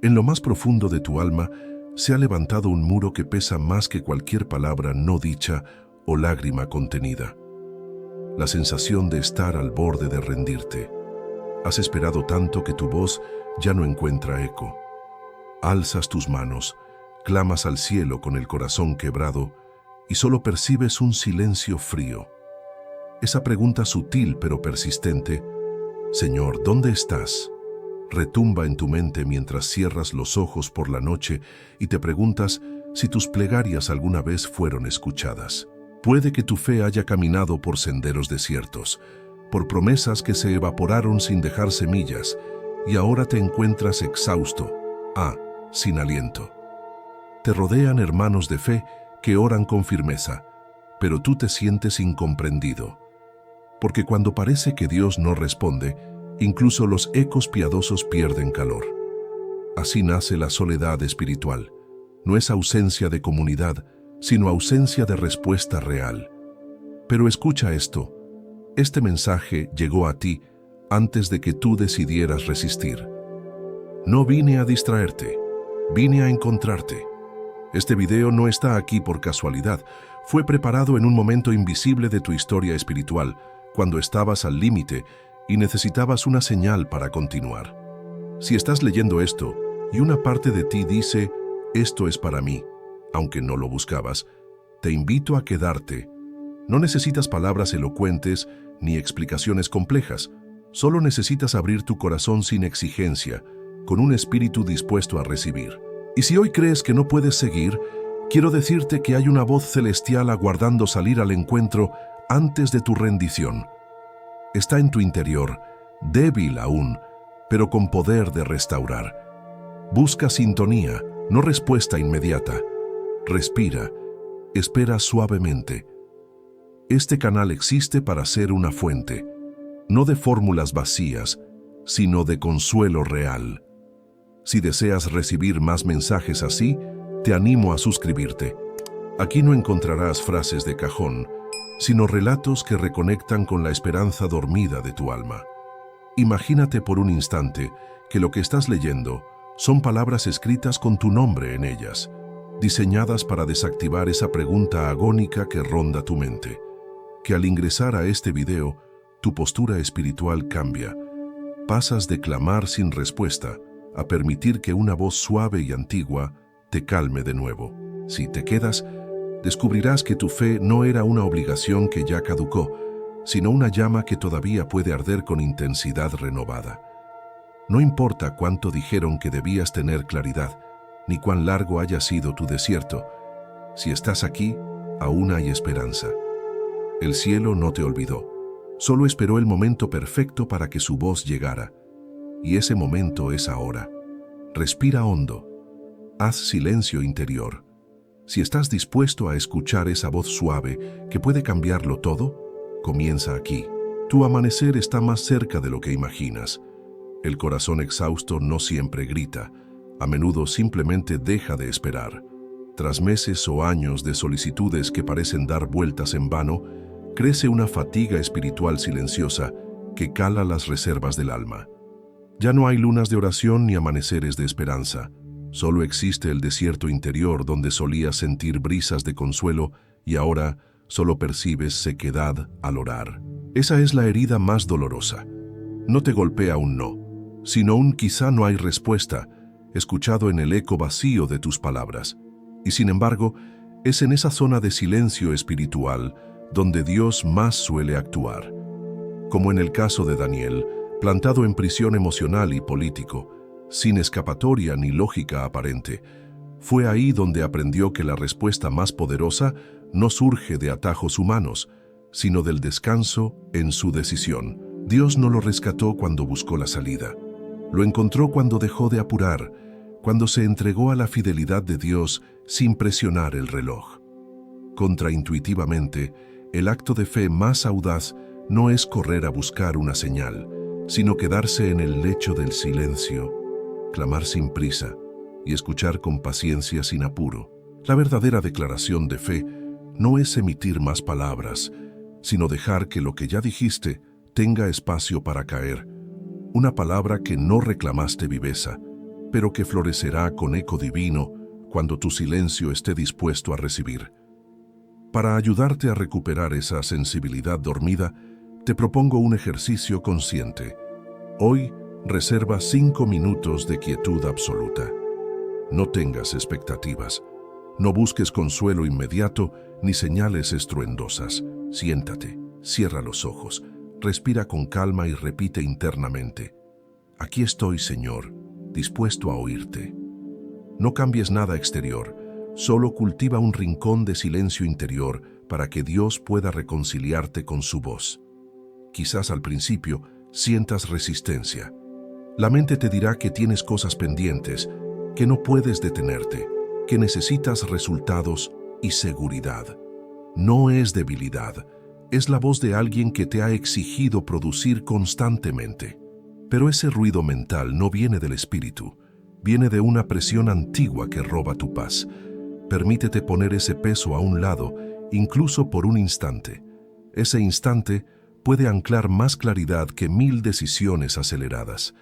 En lo más profundo de tu alma se ha levantado un muro que pesa más que cualquier palabra no dicha o lágrima contenida. La sensación de estar al borde de rendirte. Has esperado tanto que tu voz ya no encuentra eco. Alzas tus manos, clamas al cielo con el corazón quebrado y solo percibes un silencio frío. Esa pregunta sutil pero persistente, Señor, ¿dónde estás?, retumba en tu mente mientras cierras los ojos por la noche y te preguntas si tus plegarias alguna vez fueron escuchadas. Puede que tu fe haya caminado por senderos desiertos, por promesas que se evaporaron sin dejar semillas, y ahora te encuentras exhausto, sin aliento. Te rodean hermanos de fe que oran con firmeza, pero tú te sientes incomprendido. Porque cuando parece que Dios no responde, incluso los ecos piadosos pierden calor. Así nace la soledad espiritual. No es ausencia de comunidad, sino ausencia de respuesta real. Pero escucha esto. Este mensaje llegó a ti antes de que tú decidieras resistir. No vine a distraerte, vine a encontrarte. Este video no está aquí por casualidad. Fue preparado en un momento invisible de tu historia espiritual, cuando estabas al límite y necesitabas una señal para continuar. Si estás leyendo esto y una parte de ti dice, esto es para mí, aunque no lo buscabas, te invito a quedarte. No necesitas palabras elocuentes ni explicaciones complejas, solo necesitas abrir tu corazón sin exigencia, con un espíritu dispuesto a recibir. Y si hoy crees que no puedes seguir, quiero decirte que hay una voz celestial aguardando salir al encuentro antes de tu rendición. Está en tu interior, débil aún, pero con poder de restaurar. Busca sintonía, no respuesta inmediata. Respira, espera suavemente. Este canal existe para ser una fuente, no de fórmulas vacías, sino de consuelo real. Si deseas recibir más mensajes así, te animo a suscribirte. Aquí no encontrarás frases de cajón, sino relatos que reconectan con la esperanza dormida de tu alma. Imagínate por un instante que lo que estás leyendo son palabras escritas con tu nombre en ellas, diseñadas para desactivar esa pregunta agónica que ronda tu mente. Que al ingresar a este video, tu postura espiritual cambia. Pasas de clamar sin respuesta a permitir que una voz suave y antigua te calme de nuevo. Si te quedas, descubrirás que tu fe no era una obligación que ya caducó, sino una llama que todavía puede arder con intensidad renovada. No importa cuánto dijeron que debías tener claridad, ni cuán largo haya sido tu desierto. Si estás aquí, aún hay esperanza. El cielo no te olvidó, solo esperó el momento perfecto para que su voz llegara. Y ese momento es ahora. Respira hondo. Haz silencio interior. Si estás dispuesto a escuchar esa voz suave que puede cambiarlo todo, comienza aquí. Tu amanecer está más cerca de lo que imaginas. El corazón exhausto no siempre grita, a menudo simplemente deja de esperar. Tras meses o años de solicitudes que parecen dar vueltas en vano, crece una fatiga espiritual silenciosa que cala las reservas del alma. Ya no hay lunas de oración ni amaneceres de esperanza. Solo existe el desierto interior donde solías sentir brisas de consuelo y ahora solo percibes sequedad al orar. Esa es la herida más dolorosa. No te golpea un no, sino un quizá no hay respuesta, escuchado en el eco vacío de tus palabras. Y sin embargo, es en esa zona de silencio espiritual donde Dios más suele actuar. Como en el caso de Daniel, plantado en prisión emocional y político, sin escapatoria ni lógica aparente, fue ahí donde aprendió que la respuesta más poderosa no surge de atajos humanos, sino del descanso en su decisión. Dios no lo rescató cuando buscó la salida. Lo encontró cuando dejó de apurar, cuando se entregó a la fidelidad de Dios sin presionar el reloj. Contraintuitivamente, el acto de fe más audaz no es correr a buscar una señal, sino quedarse en el lecho del silencio, clamar sin prisa y escuchar con paciencia sin apuro. La verdadera declaración de fe no es emitir más palabras, sino dejar que lo que ya dijiste tenga espacio para caer. Una palabra que no reclamaste viveza, pero que florecerá con eco divino cuando tu silencio esté dispuesto a recibir. Para ayudarte a recuperar esa sensibilidad dormida, te propongo un ejercicio consciente. Hoy, reserva 5 minutos de quietud absoluta. No tengas expectativas. No busques consuelo inmediato ni señales estruendosas. Siéntate, cierra los ojos, respira con calma y repite internamente: aquí estoy, Señor, dispuesto a oírte. No cambies nada exterior, solo cultiva un rincón de silencio interior para que Dios pueda reconciliarte con su voz. Quizás al principio sientas resistencia. La mente te dirá que tienes cosas pendientes, que no puedes detenerte, que necesitas resultados y seguridad. No es debilidad, es la voz de alguien que te ha exigido producir constantemente. Pero ese ruido mental no viene del espíritu, viene de una presión antigua que roba tu paz. Permítete poner ese peso a un lado, incluso por un instante. Ese instante puede anclar más claridad que 1000 decisiones aceleradas.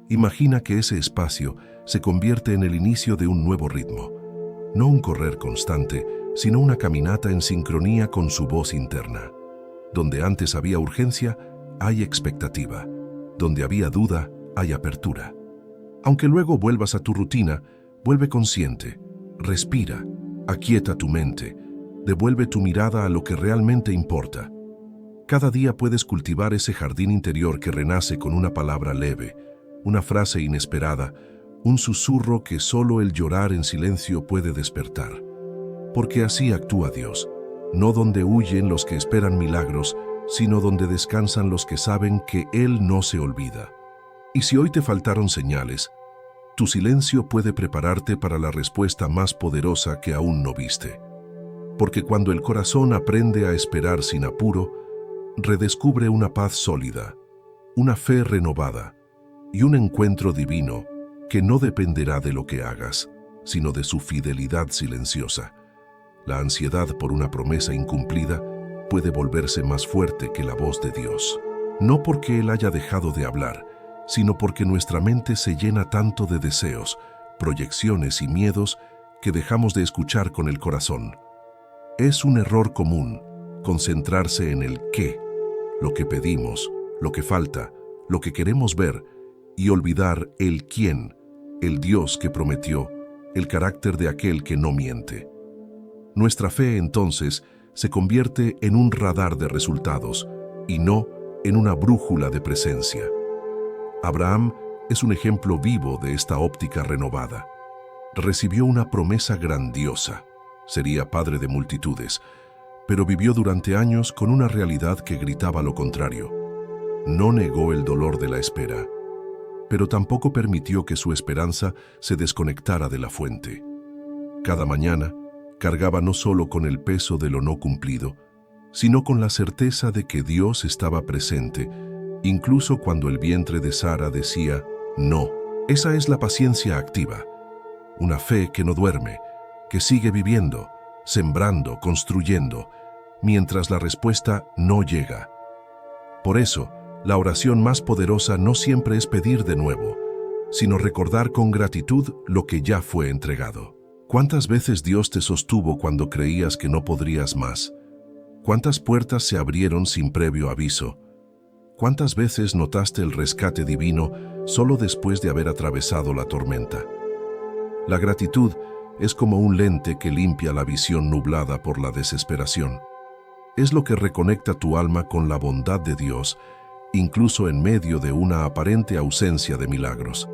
Imagina que ese espacio se convierte en el inicio de un nuevo ritmo. No un correr constante, sino una caminata en sincronía con su voz interna. Donde antes había urgencia, hay expectativa. Donde había duda, hay apertura. Aunque luego vuelvas a tu rutina, vuelve consciente, respira, aquieta tu mente, devuelve tu mirada a lo que realmente importa. Cada día puedes cultivar ese jardín interior que renace con una palabra leve, una frase inesperada, un susurro que solo el llorar en silencio puede despertar. Porque así actúa Dios, no donde huyen los que esperan milagros, sino donde descansan los que saben que Él no se olvida. Y si hoy te faltaron señales, tu silencio puede prepararte para la respuesta más poderosa que aún no viste. Porque cuando el corazón aprende a esperar sin apuro, redescubre una paz sólida, una fe renovada y un encuentro divino que no dependerá de lo que hagas, sino de su fidelidad silenciosa. La ansiedad por una promesa incumplida puede volverse más fuerte que la voz de Dios. No porque Él haya dejado de hablar, sino porque nuestra mente se llena tanto de deseos, proyecciones y miedos que dejamos de escuchar con el corazón. Es un error común concentrarse en el qué, lo que pedimos, lo que falta, lo que queremos ver, y olvidar el quién, el Dios que prometió, el carácter de aquel que no miente. Nuestra fe, entonces, se convierte en un radar de resultados y no en una brújula de presencia. Abraham es un ejemplo vivo de esta óptica renovada. Recibió una promesa grandiosa, sería padre de multitudes, pero vivió durante años con una realidad que gritaba lo contrario. No negó el dolor de la espera, pero tampoco permitió que su esperanza se desconectara de la fuente. Cada mañana cargaba no solo con el peso de lo no cumplido, sino con la certeza de que Dios estaba presente, incluso cuando el vientre de Sara decía no. Esa es la paciencia activa, una fe que no duerme, que sigue viviendo, sembrando, construyendo, mientras la respuesta no llega. Por eso, la oración más poderosa no siempre es pedir de nuevo, sino recordar con gratitud lo que ya fue entregado. ¿Cuántas veces Dios te sostuvo cuando creías que no podrías más? ¿Cuántas puertas se abrieron sin previo aviso? ¿Cuántas veces notaste el rescate divino solo después de haber atravesado la tormenta? La gratitud es como un lente que limpia la visión nublada por la desesperación. Es lo que reconecta tu alma con la bondad de Dios, incluso en medio de una aparente ausencia de milagros.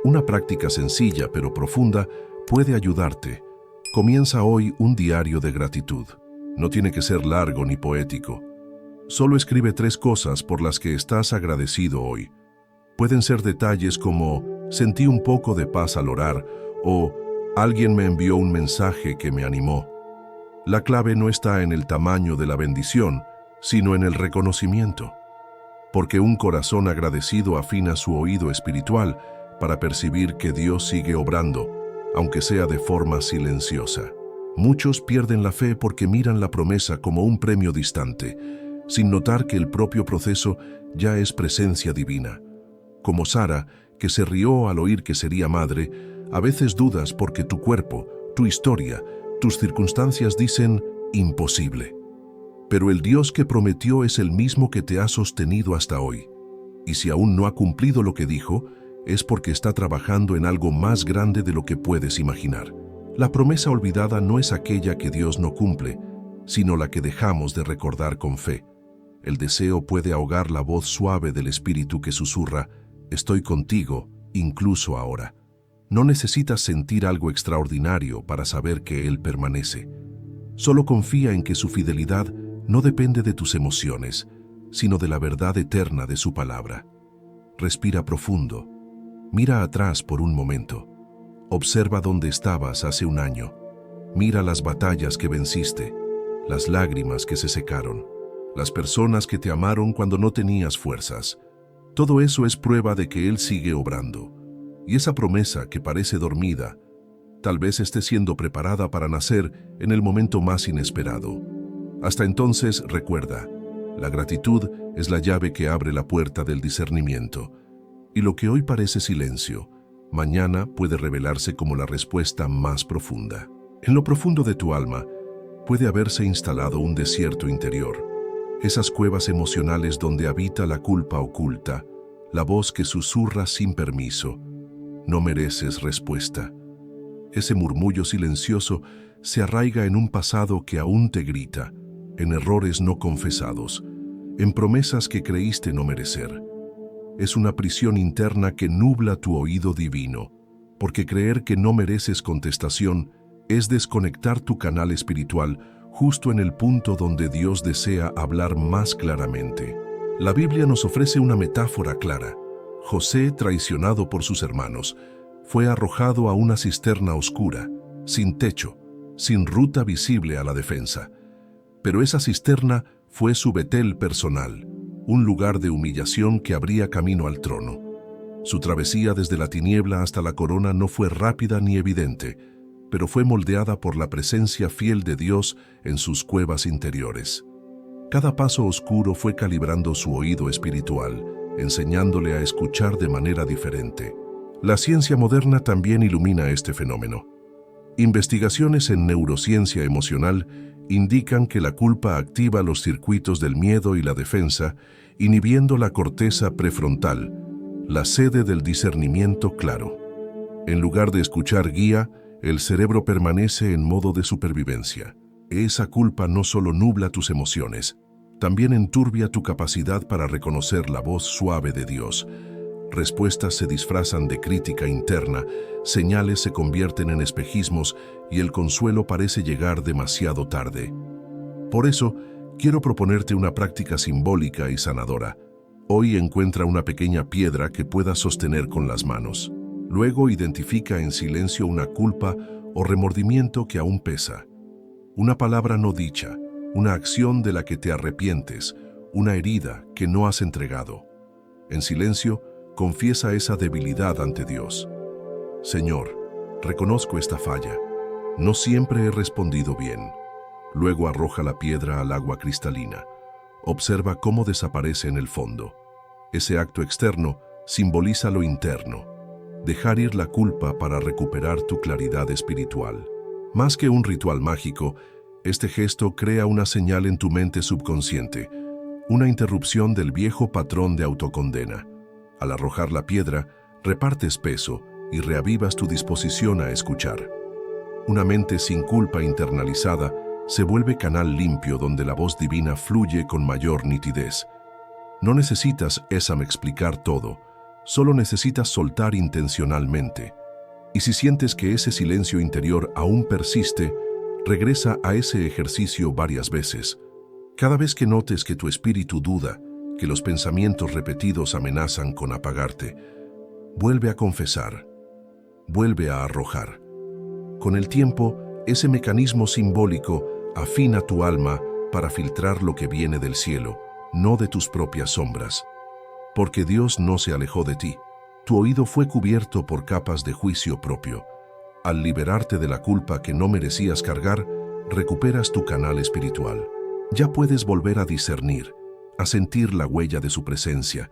Una práctica sencilla pero profunda puede ayudarte. Comienza hoy un diario de gratitud. No tiene que ser largo ni poético. Solo escribe 3 cosas por las que estás agradecido hoy. Pueden ser detalles como sentí un poco de paz al orar o alguien me envió un mensaje que me animó. La clave no está en el tamaño de la bendición, sino en el reconocimiento. Porque un corazón agradecido afina su oído espiritual para percibir que Dios sigue obrando, aunque sea de forma silenciosa. Muchos pierden la fe porque miran la promesa como un premio distante, sin notar que el propio proceso ya es presencia divina. Como Sara, que se rió al oír que sería madre, a veces dudas porque tu cuerpo, tu historia, tus circunstancias dicen imposible. Pero el Dios que prometió es el mismo que te ha sostenido hasta hoy. Y si aún no ha cumplido lo que dijo, es porque está trabajando en algo más grande de lo que puedes imaginar. La promesa olvidada no es aquella que Dios no cumple, sino la que dejamos de recordar con fe. El deseo puede ahogar la voz suave del Espíritu que susurra, «Estoy contigo, incluso ahora». No necesitas sentir algo extraordinario para saber que Él permanece. Solo confía en que su fidelidad no depende de tus emociones, sino de la verdad eterna de su palabra. Respira profundo. Mira atrás por un momento. Observa dónde estabas hace un año. Mira las batallas que venciste, las lágrimas que se secaron, las personas que te amaron cuando no tenías fuerzas. Todo eso es prueba de que Él sigue obrando. Y esa promesa que parece dormida, tal vez esté siendo preparada para nacer en el momento más inesperado. Hasta entonces, recuerda, la gratitud es la llave que abre la puerta del discernimiento. Y lo que hoy parece silencio, mañana puede revelarse como la respuesta más profunda. En lo profundo de tu alma puede haberse instalado un desierto interior. Esas cuevas emocionales donde habita la culpa oculta, la voz que susurra sin permiso. No mereces respuesta. Ese murmullo silencioso se arraiga en un pasado que aún te grita, en errores no confesados, en promesas que creíste no merecer. Es una prisión interna que nubla tu oído divino, porque creer que no mereces contestación es desconectar tu canal espiritual justo en el punto donde Dios desea hablar más claramente. La Biblia nos ofrece una metáfora clara. José, traicionado por sus hermanos, fue arrojado a una cisterna oscura, sin techo, sin ruta visible a la defensa. Pero esa cisterna fue su Betel personal, un lugar de humillación que abría camino al trono. Su travesía desde la tiniebla hasta la corona no fue rápida ni evidente, pero fue moldeada por la presencia fiel de Dios en sus cuevas interiores. Cada paso oscuro fue calibrando su oído espiritual, enseñándole a escuchar de manera diferente. La ciencia moderna también ilumina este fenómeno. Investigaciones en neurociencia emocional indican que la culpa activa los circuitos del miedo y la defensa, inhibiendo la corteza prefrontal, la sede del discernimiento claro. En lugar de escuchar guía, el cerebro permanece en modo de supervivencia. Esa culpa no solo nubla tus emociones, también enturbia tu capacidad para reconocer la voz suave de Dios. Respuestas se disfrazan de crítica interna, señales se convierten en espejismos y el consuelo parece llegar demasiado tarde. Por eso, quiero proponerte una práctica simbólica y sanadora. Hoy encuentra una pequeña piedra que puedas sostener con las manos. Luego identifica en silencio una culpa o remordimiento que aún pesa. Una palabra no dicha, una acción de la que te arrepientes, una herida que no has entregado. En silencio, confiesa esa debilidad ante Dios. Señor, reconozco esta falla. No siempre he respondido bien. Luego arroja la piedra al agua cristalina. Observa cómo desaparece en el fondo. Ese acto externo simboliza lo interno. Dejar ir la culpa para recuperar tu claridad espiritual. Más que un ritual mágico, este gesto crea una señal en tu mente subconsciente, una interrupción del viejo patrón de autocondena. Al arrojar la piedra, repartes peso y reavivas tu disposición a escuchar. Una mente sin culpa internalizada se vuelve canal limpio donde la voz divina fluye con mayor nitidez. No necesitas explicar todo, solo necesitas soltar intencionalmente. Y si sientes que ese silencio interior aún persiste, regresa a ese ejercicio varias veces. Cada vez que notes que tu espíritu duda, que los pensamientos repetidos amenazan con apagarte, vuelve a confesar, vuelve a arrojar. Con el tiempo, ese mecanismo simbólico afina tu alma para filtrar lo que viene del cielo, no de tus propias sombras. Porque Dios no se alejó de ti. Tu oído fue cubierto por capas de juicio propio. Al liberarte de la culpa que no merecías cargar, recuperas tu canal espiritual. Ya puedes volver a discernir, a sentir la huella de su presencia,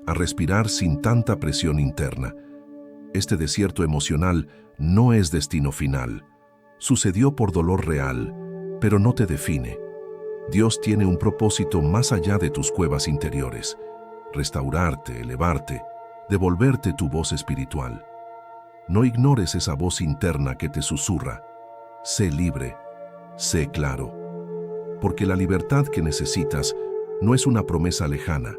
a respirar sin tanta presión interna. Este desierto emocional no es destino final. Sucedió por dolor real, pero no te define. Dios tiene un propósito más allá de tus cuevas interiores: restaurarte, elevarte, devolverte tu voz espiritual. No ignores esa voz interna que te susurra: sé libre, sé claro. Porque la libertad que necesitas no es una promesa lejana,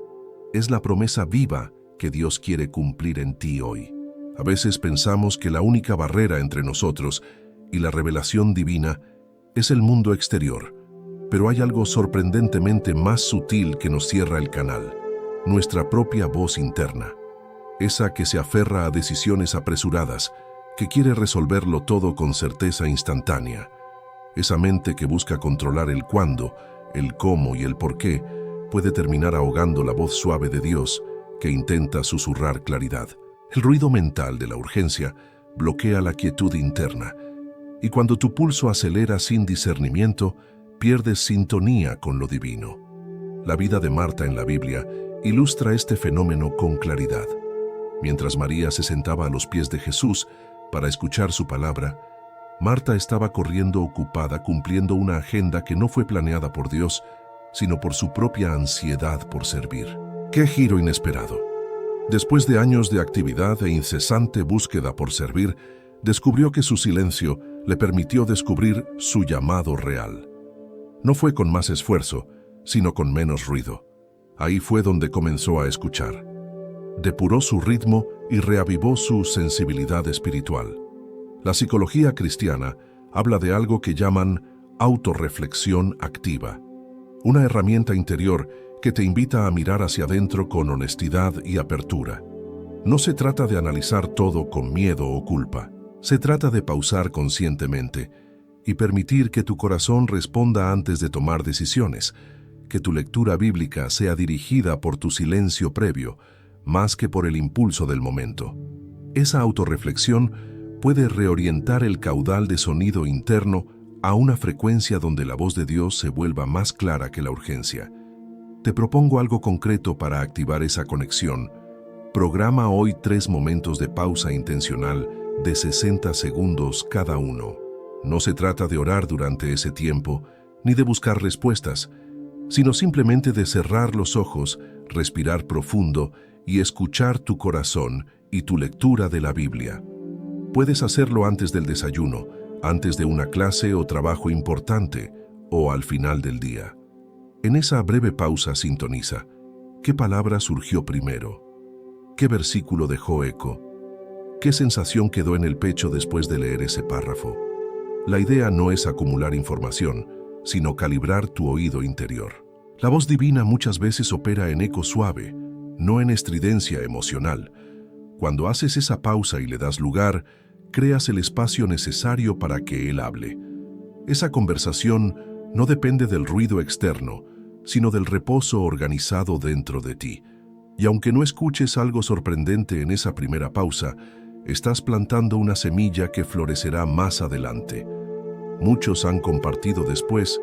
es la promesa viva que Dios quiere cumplir en ti hoy. A veces pensamos que la única barrera entre nosotros y la revelación divina es el mundo exterior, pero hay algo sorprendentemente más sutil que nos cierra el canal: nuestra propia voz interna, esa que se aferra a decisiones apresuradas, que quiere resolverlo todo con certeza instantánea. Esa mente que busca controlar el cuándo, el cómo y el por qué puede terminar ahogando la voz suave de Dios que intenta susurrar claridad. El ruido mental de la urgencia bloquea la quietud interna, y cuando tu pulso acelera sin discernimiento, pierdes sintonía con lo divino. La vida de Marta en la Biblia ilustra este fenómeno con claridad. Mientras María se sentaba a los pies de Jesús para escuchar su palabra, Marta estaba corriendo ocupada cumpliendo una agenda que no fue planeada por Dios, sino por su propia ansiedad por servir. ¡Qué giro inesperado! Después de años de actividad e incesante búsqueda por servir, descubrió que su silencio le permitió descubrir su llamado real. No fue con más esfuerzo, sino con menos ruido. Ahí fue donde comenzó a escuchar. Depuró su ritmo y reavivó su sensibilidad espiritual. La psicología cristiana habla de algo que llaman autorreflexión activa, una herramienta interior que te invita a mirar hacia adentro con honestidad y apertura. No se trata de analizar todo con miedo o culpa. Se trata de pausar conscientemente y permitir que tu corazón responda antes de tomar decisiones, que tu lectura bíblica sea dirigida por tu silencio previo, más que por el impulso del momento. Esa autorreflexión puede reorientar el caudal de sonido interno a una frecuencia donde la voz de Dios se vuelva más clara que la urgencia. Te propongo algo concreto para activar esa conexión. Programa hoy 3 momentos de pausa intencional de 60 segundos cada uno. No se trata de orar durante ese tiempo, ni de buscar respuestas, sino simplemente de cerrar los ojos, respirar profundo y escuchar tu corazón y tu lectura de la Biblia. Puedes hacerlo antes del desayuno, antes de una clase o trabajo importante, o al final del día. En esa breve pausa sintoniza: ¿qué palabra surgió primero? ¿Qué versículo dejó eco? ¿Qué sensación quedó en el pecho después de leer ese párrafo? La idea no es acumular información, sino calibrar tu oído interior. La voz divina muchas veces opera en eco suave, no en estridencia emocional. Cuando haces esa pausa y le das lugar, creas el espacio necesario para que Él hable. Esa conversación no depende del ruido externo, sino del reposo organizado dentro de ti. Y aunque no escuches algo sorprendente en esa primera pausa, estás plantando una semilla que florecerá más adelante. Muchos han compartido después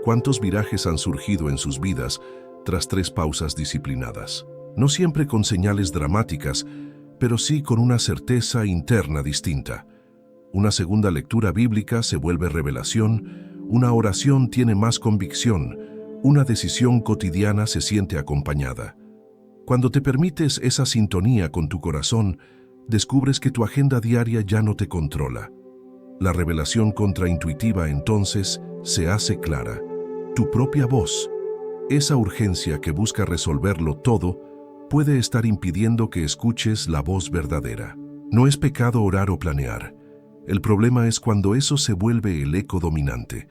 cuántos virajes han surgido en sus vidas tras 3 pausas disciplinadas. No siempre con señales dramáticas, pero sí con una certeza interna distinta. Una segunda lectura bíblica se vuelve revelación, una oración tiene más convicción, una decisión cotidiana se siente acompañada. Cuando te permites esa sintonía con tu corazón, descubres que tu agenda diaria ya no te controla. La revelación contraintuitiva entonces se hace clara. Tu propia voz, esa urgencia que busca resolverlo todo, puede estar impidiendo que escuches la voz verdadera. No es pecado orar o planear. El problema es cuando eso se vuelve el eco dominante.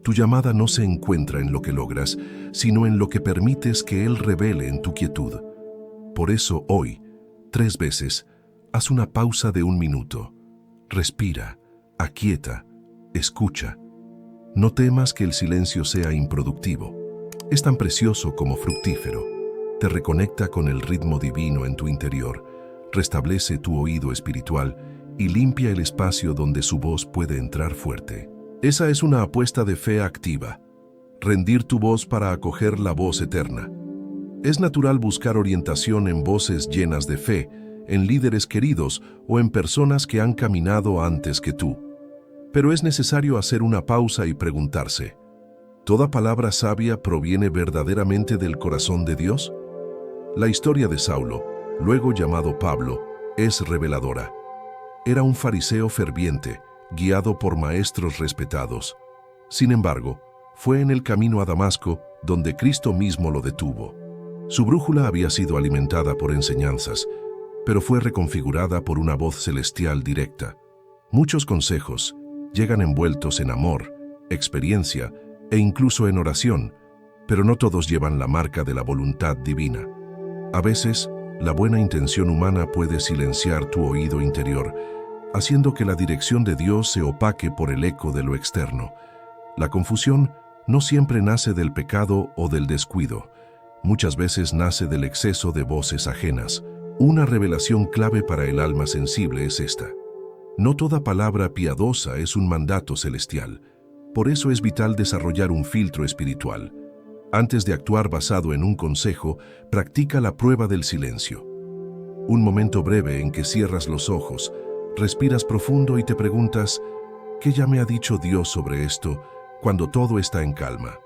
Tu llamada no se encuentra en lo que logras, sino en lo que permites que Él revele en tu quietud. Por eso hoy, 3 veces, haz una pausa de 1 minuto. Respira, aquieta, escucha. No temas que el silencio sea improductivo. Es tan precioso como fructífero. Te reconecta con el ritmo divino en tu interior, restablece tu oído espiritual y limpia el espacio donde su voz puede entrar fuerte. Esa es una apuesta de fe activa. Rendir tu voz para acoger la voz eterna. Es natural buscar orientación en voces llenas de fe, en líderes queridos o en personas que han caminado antes que tú. Pero es necesario hacer una pausa y preguntarse, ¿toda palabra sabia proviene verdaderamente del corazón de Dios? La historia de Saulo, luego llamado Pablo, es reveladora. Era un fariseo ferviente, guiado por maestros respetados. Sin embargo, fue en el camino a Damasco donde Cristo mismo lo detuvo. Su brújula había sido alimentada por enseñanzas, pero fue reconfigurada por una voz celestial directa. Muchos consejos llegan envueltos en amor, experiencia e incluso en oración, pero no todos llevan la marca de la voluntad divina. A veces, la buena intención humana puede silenciar tu oído interior, haciendo que la dirección de Dios se opaque por el eco de lo externo. La confusión no siempre nace del pecado o del descuido. Muchas veces nace del exceso de voces ajenas. Una revelación clave para el alma sensible es esta. No toda palabra piadosa es un mandato celestial. Por eso es vital desarrollar un filtro espiritual. Antes de actuar basado en un consejo, practica la prueba del silencio. Un momento breve en que cierras los ojos, respiras profundo y te preguntas, ¿qué ya me ha dicho Dios sobre esto cuando todo está en calma?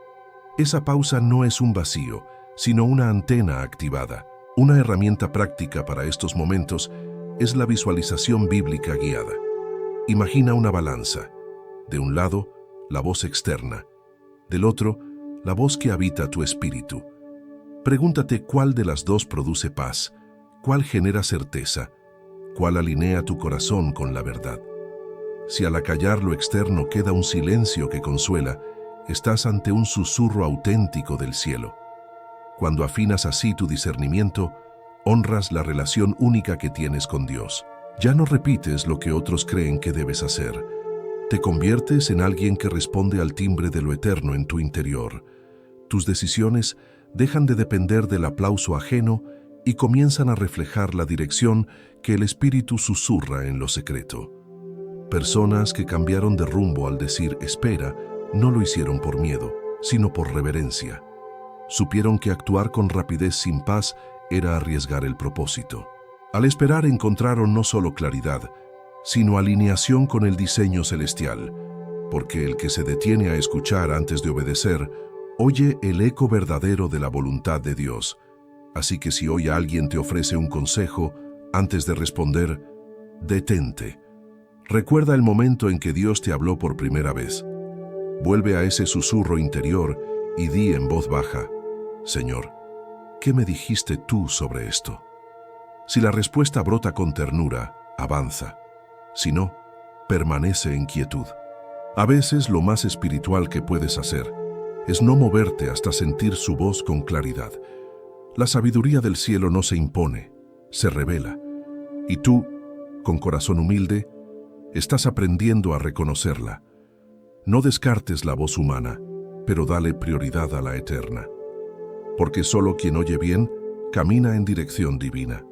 Esa pausa no es un vacío, sino una antena activada. Una herramienta práctica para estos momentos es la visualización bíblica guiada. Imagina una balanza. De un lado, la voz externa. Del otro, la voz que habita tu espíritu. Pregúntate cuál de las dos produce paz, cuál genera certeza, cuál alinea tu corazón con la verdad. Si al acallar lo externo queda un silencio que consuela, estás ante un susurro auténtico del cielo. Cuando afinas así tu discernimiento, honras la relación única que tienes con Dios. Ya no repites lo que otros creen que debes hacer. Te conviertes en alguien que responde al timbre de lo eterno en tu interior. Tus decisiones dejan de depender del aplauso ajeno y comienzan a reflejar la dirección que el Espíritu susurra en lo secreto. Personas que cambiaron de rumbo al decir espera, no lo hicieron por miedo, sino por reverencia. Supieron que actuar con rapidez sin paz era arriesgar el propósito. Al esperar encontraron no solo claridad, sino alineación con el diseño celestial, porque el que se detiene a escuchar antes de obedecer, oye el eco verdadero de la voluntad de Dios. Así que si hoy alguien te ofrece un consejo, antes de responder, detente. Recuerda el momento en que Dios te habló por primera vez. Vuelve a ese susurro interior y di en voz baja, Señor, ¿qué me dijiste tú sobre esto? Si la respuesta brota con ternura, avanza. Si no, permanece en quietud. A veces lo más espiritual que puedes hacer es no moverte hasta sentir su voz con claridad. La sabiduría del cielo no se impone, se revela. Y tú, con corazón humilde, estás aprendiendo a reconocerla. No descartes la voz humana, pero dale prioridad a la eterna. Porque solo quien oye bien, camina en dirección divina.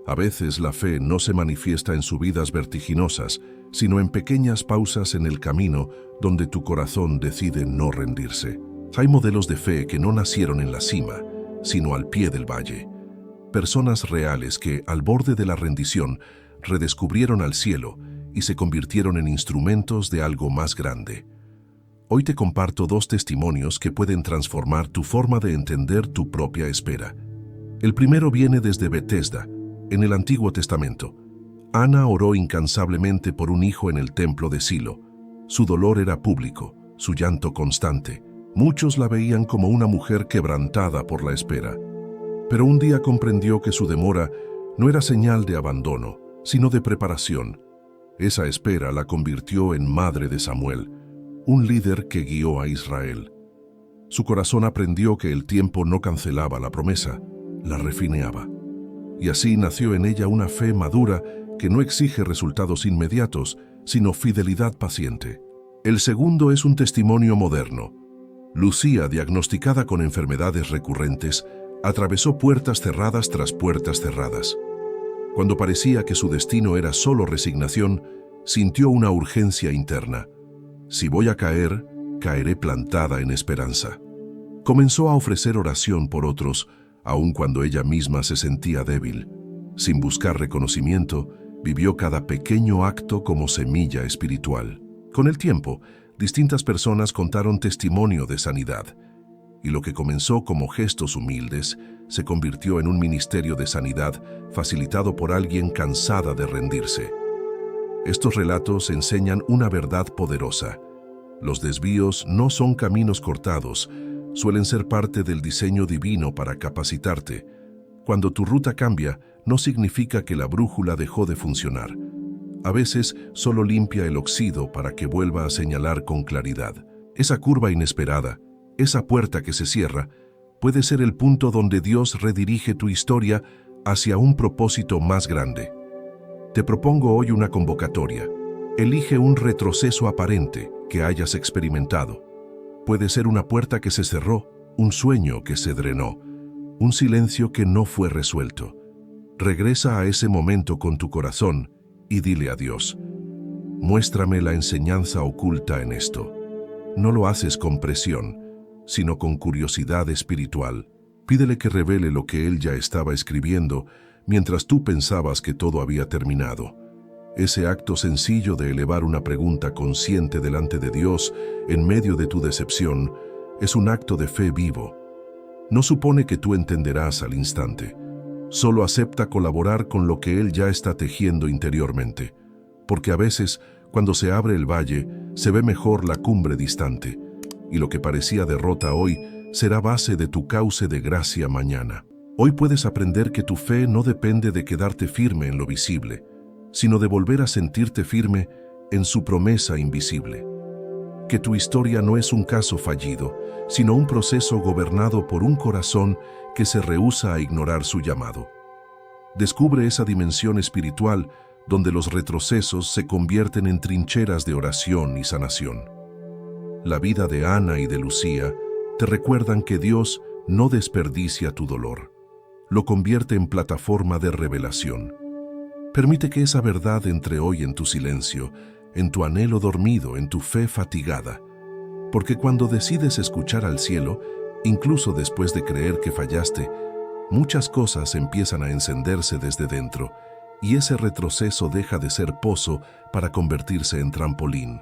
A veces la fe no se manifiesta en subidas vertiginosas, sino en pequeñas pausas en el camino donde tu corazón decide no rendirse. Hay modelos de fe que no nacieron en la cima, sino al pie del valle. Personas reales que, al borde de la rendición, redescubrieron al cielo y se convirtieron en instrumentos de algo más grande. Hoy te comparto dos testimonios que pueden transformar tu forma de entender tu propia espera. El primero viene desde Betesda, en el Antiguo Testamento. Ana oró incansablemente por un hijo en el templo de Silo. Su dolor era público, su llanto constante. Muchos la veían como una mujer quebrantada por la espera. Pero un día comprendió que su demora no era señal de abandono, sino de preparación. Esa espera la convirtió en madre de Samuel, un líder que guió a Israel. Su corazón aprendió que el tiempo no cancelaba la promesa, la refineaba. Y así nació en ella una fe madura que no exige resultados inmediatos, sino fidelidad paciente. El segundo es un testimonio moderno. Lucía, diagnosticada con enfermedades recurrentes, atravesó puertas cerradas tras puertas cerradas. Cuando parecía que su destino era solo resignación, sintió una urgencia interna. Si voy a caer, caeré plantada en esperanza. Comenzó a ofrecer oración por otros, aun cuando ella misma se sentía débil. Sin buscar reconocimiento, vivió cada pequeño acto como semilla espiritual. Con el tiempo, distintas personas contaron testimonio de sanidad, y lo que comenzó como gestos humildes se convirtió en un ministerio de sanidad facilitado por alguien cansada de rendirse. Estos relatos enseñan una verdad poderosa. Los desvíos no son caminos cortados, suelen ser parte del diseño divino para capacitarte. Cuando tu ruta cambia, no significa que la brújula dejó de funcionar. A veces solo limpia el óxido para que vuelva a señalar con claridad. Esa curva inesperada, esa puerta que se cierra, puede ser el punto donde Dios redirige tu historia hacia un propósito más grande. Te propongo hoy una convocatoria. Elige un retroceso aparente que hayas experimentado. Puede ser una puerta que se cerró, un sueño que se drenó, un silencio que no fue resuelto. Regresa a ese momento con tu corazón y dile a Dios: muéstrame la enseñanza oculta en esto. No lo haces con presión, sino con curiosidad espiritual. Pídele que revele lo que Él ya estaba escribiendo mientras tú pensabas que todo había terminado. Ese acto sencillo de elevar una pregunta consciente delante de Dios en medio de tu decepción es un acto de fe vivo. No supone que tú entenderás al instante. Solo acepta colaborar con lo que Él ya está tejiendo interiormente, porque a veces, cuando se abre el valle, se ve mejor la cumbre distante, y lo que parecía derrota hoy será base de tu cauce de gracia mañana. Hoy puedes aprender que tu fe no depende de quedarte firme en lo visible, sino de volver a sentirte firme en su promesa invisible. Que tu historia no es un caso fallido, sino un proceso gobernado por un corazón que se rehúsa a ignorar su llamado. Descubre esa dimensión espiritual donde los retrocesos se convierten en trincheras de oración y sanación. La vida de Ana y de Lucía te recuerdan que Dios no desperdicia tu dolor, lo convierte en plataforma de revelación. Permite que esa verdad entre hoy en tu silencio, en tu anhelo dormido, en tu fe fatigada, porque cuando decides escuchar al cielo, incluso después de creer que fallaste, muchas cosas empiezan a encenderse desde dentro, y ese retroceso deja de ser pozo para convertirse en trampolín.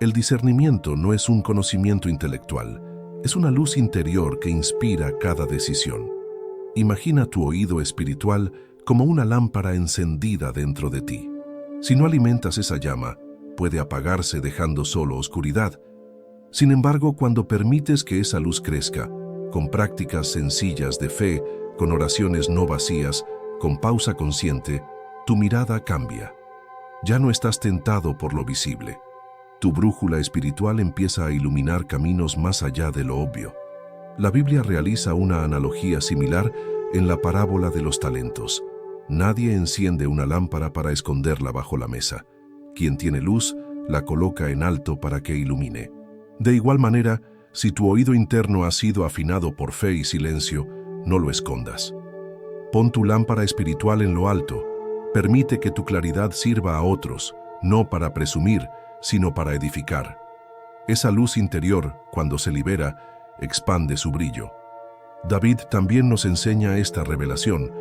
El discernimiento no es un conocimiento intelectual, es una luz interior que inspira cada decisión. Imagina tu oído espiritual como una lámpara encendida dentro de ti. Si no alimentas esa llama, puede apagarse dejando solo oscuridad. Sin embargo, cuando permites que esa luz crezca, con prácticas sencillas de fe, con oraciones no vacías, con pausa consciente, tu mirada cambia. Ya no estás tentado por lo visible. Tu brújula espiritual empieza a iluminar caminos más allá de lo obvio. La Biblia realiza una analogía similar en la parábola de los talentos. Nadie enciende una lámpara para esconderla bajo la mesa. Quien tiene luz, la coloca en alto para que ilumine. De igual manera, si tu oído interno ha sido afinado por fe y silencio, no lo escondas. Pon tu lámpara espiritual en lo alto. Permite que tu claridad sirva a otros, no para presumir, sino para edificar. Esa luz interior, cuando se libera, expande su brillo. David también nos enseña esta revelación.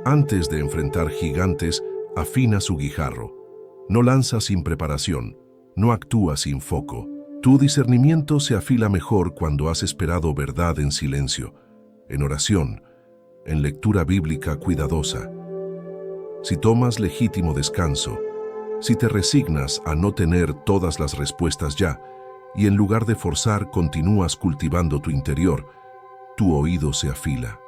Antes de enfrentar gigantes, afina su guijarro. No lanza sin preparación, no actúa sin foco. Tu discernimiento se afila mejor cuando has esperado verdad en silencio, en oración, en lectura bíblica cuidadosa. Si tomas legítimo descanso, si te resignas a no tener todas las respuestas ya, y en lugar de forzar continúas cultivando tu interior, tu oído se afila.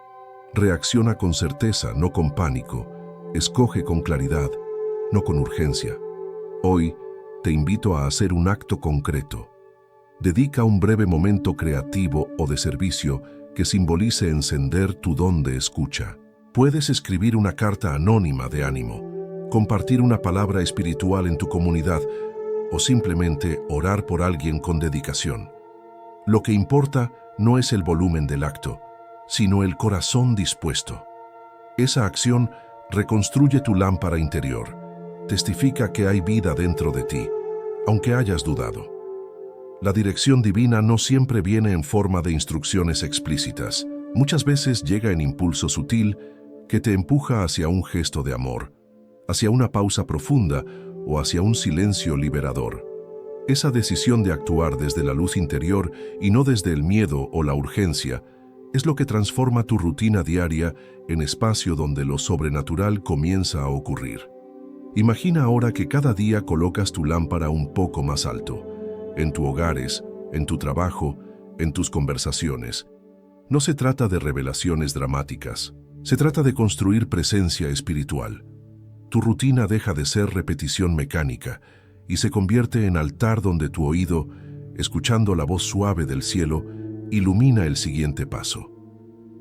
Reacciona con certeza, no con pánico. Escoge con claridad, no con urgencia. Hoy te invito a hacer un acto concreto. Dedica un breve momento creativo o de servicio que simbolice encender tu don de escucha. Puedes escribir una carta anónima de ánimo, compartir una palabra espiritual en tu comunidad o simplemente orar por alguien con dedicación. Lo que importa no es el volumen del acto, sino el corazón dispuesto. Esa acción reconstruye tu lámpara interior, testifica que hay vida dentro de ti, aunque hayas dudado. La dirección divina no siempre viene en forma de instrucciones explícitas. Muchas veces llega en impulso sutil que te empuja hacia un gesto de amor, hacia una pausa profunda o hacia un silencio liberador. Esa decisión de actuar desde la luz interior y no desde el miedo o la urgencia es lo que transforma tu rutina diaria en espacio donde lo sobrenatural comienza a ocurrir. Imagina ahora que cada día colocas tu lámpara un poco más alto, en tus hogares, en tu trabajo, en tus conversaciones. No se trata de revelaciones dramáticas, se trata de construir presencia espiritual. Tu rutina deja de ser repetición mecánica y se convierte en altar donde tu oído, escuchando la voz suave del cielo, ilumina el siguiente paso.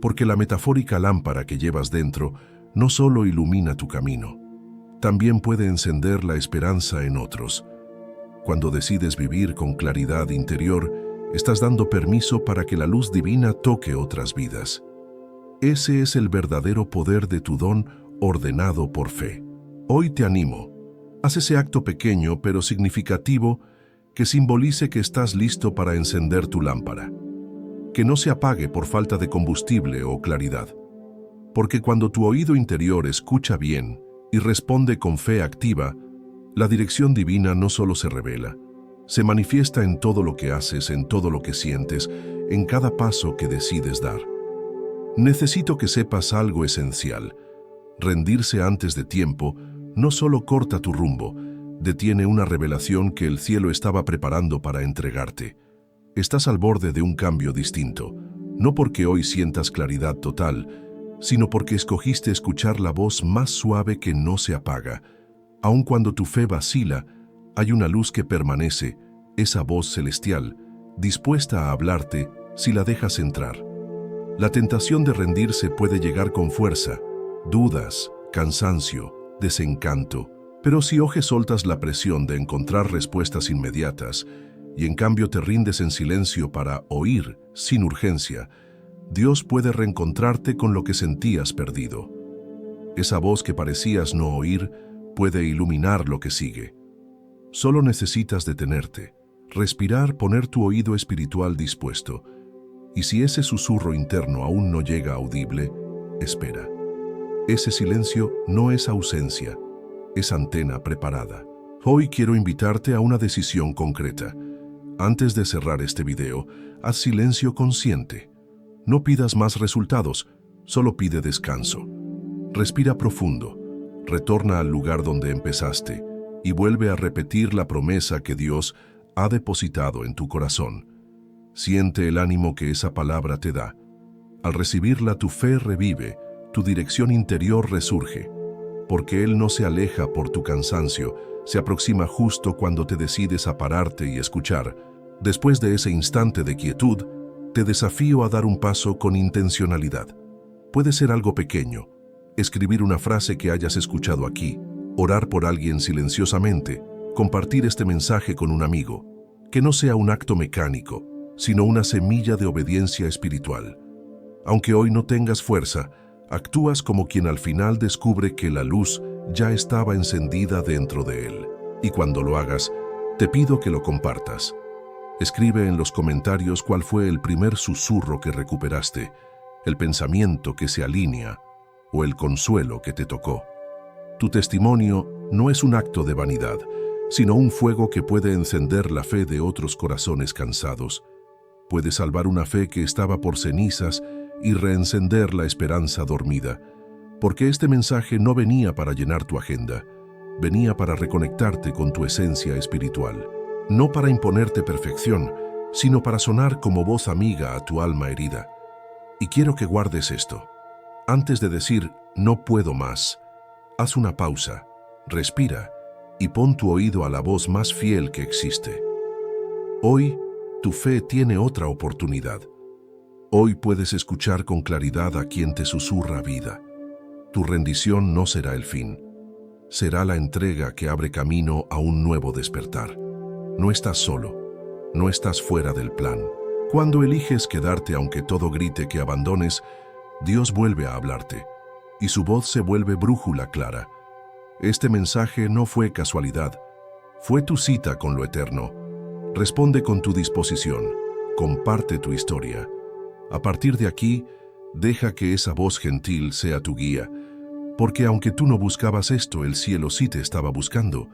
Porque la metafórica lámpara que llevas dentro no solo ilumina tu camino, también puede encender la esperanza en otros. Cuando decides vivir con claridad interior, estás dando permiso para que la luz divina toque otras vidas. Ese es el verdadero poder de tu don ordenado por fe. Hoy te animo. Haz ese acto pequeño pero significativo que simbolice que estás listo para encender tu lámpara. Que no se apague por falta de combustible o claridad. Porque cuando tu oído interior escucha bien y responde con fe activa, la dirección divina no solo se revela, se manifiesta en todo lo que haces, en todo lo que sientes, en cada paso que decides dar. Necesito que sepas algo esencial. Rendirse antes de tiempo no solo corta tu rumbo, detiene una revelación que el cielo estaba preparando para entregarte. Estás al borde de un cambio distinto, no porque hoy sientas claridad total, sino porque escogiste escuchar la voz más suave que no se apaga. Aun cuando tu fe vacila, hay una luz que permanece, esa voz celestial, dispuesta a hablarte si la dejas entrar. La tentación de rendirse puede llegar con fuerza, dudas, cansancio, desencanto, pero si hoy soltas la presión de encontrar respuestas inmediatas y en cambio te rindes en silencio para oír sin urgencia, Dios puede reencontrarte con lo que sentías perdido. Esa voz que parecías no oír puede iluminar lo que sigue. Solo necesitas detenerte, respirar, poner tu oído espiritual dispuesto. Y si ese susurro interno aún no llega audible, espera. Ese silencio no es ausencia, es antena preparada. Hoy quiero invitarte a una decisión concreta. Antes de cerrar este video, haz silencio consciente. No pidas más resultados, solo pide descanso. Respira profundo, retorna al lugar donde empezaste y vuelve a repetir la promesa que Dios ha depositado en tu corazón. Siente el ánimo que esa palabra te da. Al recibirla, tu fe revive, tu dirección interior resurge, porque Él no se aleja por tu cansancio, se aproxima justo cuando te decides a pararte y escuchar. Después de ese instante de quietud, te desafío a dar un paso con intencionalidad. Puede ser algo pequeño, escribir una frase que hayas escuchado aquí, orar por alguien silenciosamente, compartir este mensaje con un amigo. Que no sea un acto mecánico, sino una semilla de obediencia espiritual. Aunque hoy no tengas fuerza, actúas como quien al final descubre que la luz ya estaba encendida dentro de él. Y cuando lo hagas, te pido que lo compartas. Escribe en los comentarios cuál fue el primer susurro que recuperaste, el pensamiento que se alinea o el consuelo que te tocó. Tu testimonio no es un acto de vanidad, sino un fuego que puede encender la fe de otros corazones cansados. Puede salvar una fe que estaba por cenizas y reencender la esperanza dormida, porque este mensaje no venía para llenar tu agenda, venía para reconectarte con tu esencia espiritual, no para imponerte perfección, sino para sonar como voz amiga a tu alma herida. Y quiero que guardes esto. Antes de decir «no puedo más», haz una pausa, respira y pon tu oído a la voz más fiel que existe. Hoy, tu fe tiene otra oportunidad. Hoy puedes escuchar con claridad a quien te susurra vida. Tu rendición no será el fin. Será la entrega que abre camino a un nuevo despertar. No estás solo. No estás fuera del plan. Cuando eliges quedarte aunque todo grite que abandones, Dios vuelve a hablarte, y su voz se vuelve brújula clara. Este mensaje no fue casualidad, fue tu cita con lo eterno. Responde con tu disposición, comparte tu historia. A partir de aquí, Deja que esa voz gentil sea tu guía, porque aunque tú no buscabas esto, el cielo sí te estaba buscando.